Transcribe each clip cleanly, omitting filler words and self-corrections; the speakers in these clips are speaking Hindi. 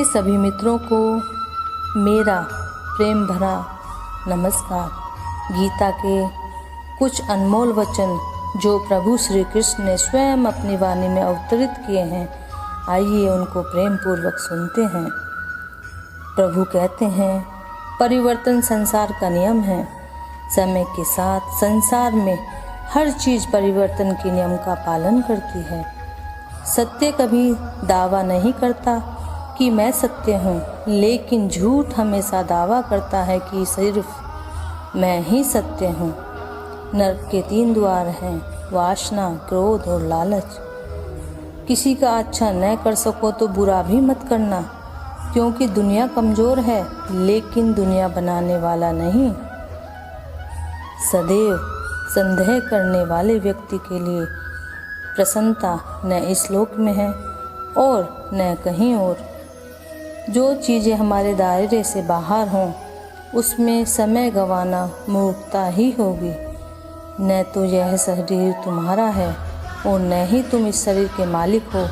के सभी मित्रों को मेरा प्रेम भरा नमस्कार। गीता के कुछ अनमोल वचन जो प्रभु श्री कृष्ण ने स्वयं अपनी वाणी में अवतरित किए हैं, आइए उनको प्रेम पूर्वक सुनते हैं। प्रभु कहते हैं, परिवर्तन संसार का नियम है। समय के साथ संसार में हर चीज़ परिवर्तन के नियम का पालन करती है। सत्य कभी दावा नहीं करता कि मैं सत्य हूँ, लेकिन झूठ हमेशा दावा करता है कि सिर्फ मैं ही सत्य हूँ। नरक के 3 द्वार हैं, वासना, क्रोध और लालच। किसी का अच्छा न कर सको तो बुरा भी मत करना, क्योंकि दुनिया कमज़ोर है, लेकिन दुनिया बनाने वाला नहीं। सदैव संदेह करने वाले व्यक्ति के लिए प्रसन्नता न इस लोक में है और न कहीं और। जो चीज़ें हमारे दायरे से बाहर हों, उसमें समय गंवाना मूर्खता ही होगी। न तो यह शरीर तुम्हारा है और न ही तुम इस शरीर के मालिक हो।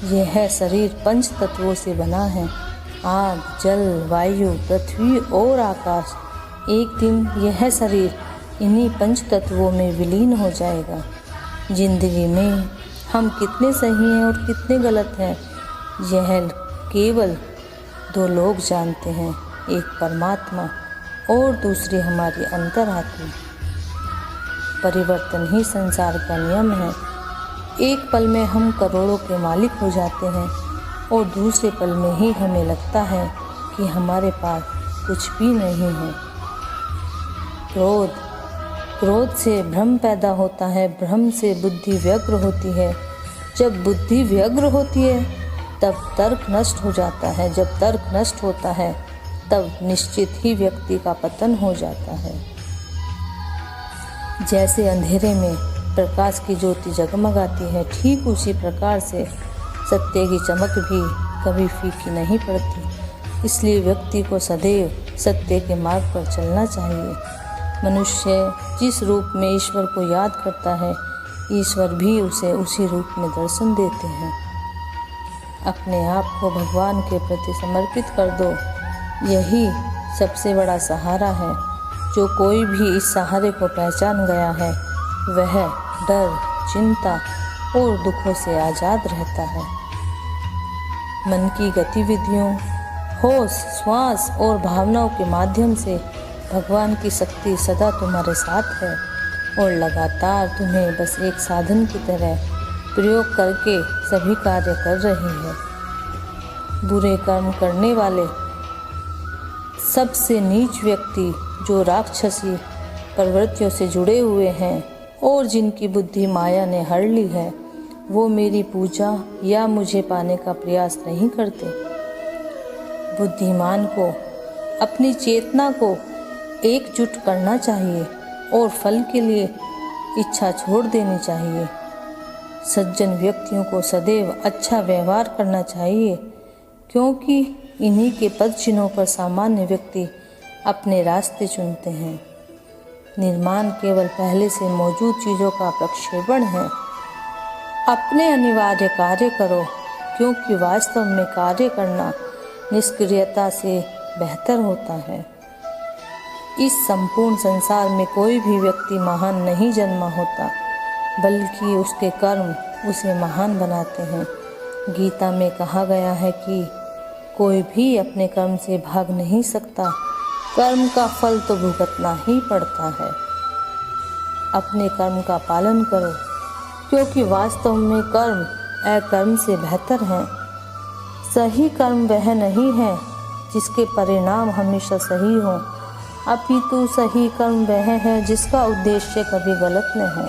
यह शरीर 5 तत्वों से बना है, आग, जल, वायु, पृथ्वी और आकाश। एक दिन यह शरीर इन्हीं 5 तत्वों में विलीन हो जाएगा। जिंदगी में हम कितने सही हैं और कितने गलत हैं, यह केवल 2 लोग जानते हैं, एक परमात्मा और दूसरी हमारी अंतरात्मा। परिवर्तन ही संसार का नियम है। एक पल में हम करोड़ों के मालिक हो जाते हैं और दूसरे पल में ही हमें लगता है कि हमारे पास कुछ भी नहीं है। क्रोध से भ्रम पैदा होता है, भ्रम से बुद्धि व्यग्र होती है। जब बुद्धि व्यग्र होती है तब तर्क नष्ट हो जाता है। जब तर्क नष्ट होता है तब निश्चित ही व्यक्ति का पतन हो जाता है। जैसे अंधेरे में प्रकाश की ज्योति जगमगाती है, ठीक उसी प्रकार से सत्य की चमक भी कभी फीकी नहीं पड़ती। इसलिए व्यक्ति को सदैव सत्य के मार्ग पर चलना चाहिए। मनुष्य जिस रूप में ईश्वर को याद करता है, ईश्वर भी उसे उसी रूप में दर्शन देते हैं। अपने आप को भगवान के प्रति समर्पित कर दो, यही सबसे बड़ा सहारा है। जो कोई भी इस सहारे को पहचान गया है, वह डर, चिंता और दुखों से आज़ाद रहता है। मन की गतिविधियों, होश, श्वास और भावनाओं के माध्यम से भगवान की शक्ति सदा तुम्हारे साथ है और लगातार तुम्हें बस एक साधन की तरह प्रयोग करके सभी कार्य कर रही है। बुरे कर्म करने वाले सबसे नीच व्यक्ति जो राक्षसी प्रवृत्तियों से जुड़े हुए हैं और जिनकी बुद्धि माया ने हर ली है, वो मेरी पूजा या मुझे पाने का प्रयास नहीं करते। बुद्धिमान को अपनी चेतना को एकजुट करना चाहिए और फल के लिए इच्छा छोड़ देनी चाहिए। सज्जन व्यक्तियों को सदैव अच्छा व्यवहार करना चाहिए, क्योंकि इन्हीं के पद चिन्हों पर सामान्य व्यक्ति अपने रास्ते चुनते हैं। निर्माण केवल पहले से मौजूद चीज़ों का प्रक्षेपण है। अपने अनिवार्य कार्य करो, क्योंकि वास्तव में कार्य करना निष्क्रियता से बेहतर होता है। इस संपूर्ण संसार में कोई भी व्यक्ति महान नहीं जन्मा होता, बल्कि उसके कर्म उसे महान बनाते हैं। गीता में कहा गया है कि कोई भी अपने कर्म से भाग नहीं सकता, कर्म का फल तो भुगतना ही पड़ता है। अपने कर्म का पालन करो, क्योंकि वास्तव में कर्म अकर्म से बेहतर है। सही कर्म वह नहीं है जिसके परिणाम हमेशा सही हों, अपितु सही कर्म वह है जिसका उद्देश्य कभी गलत न हो।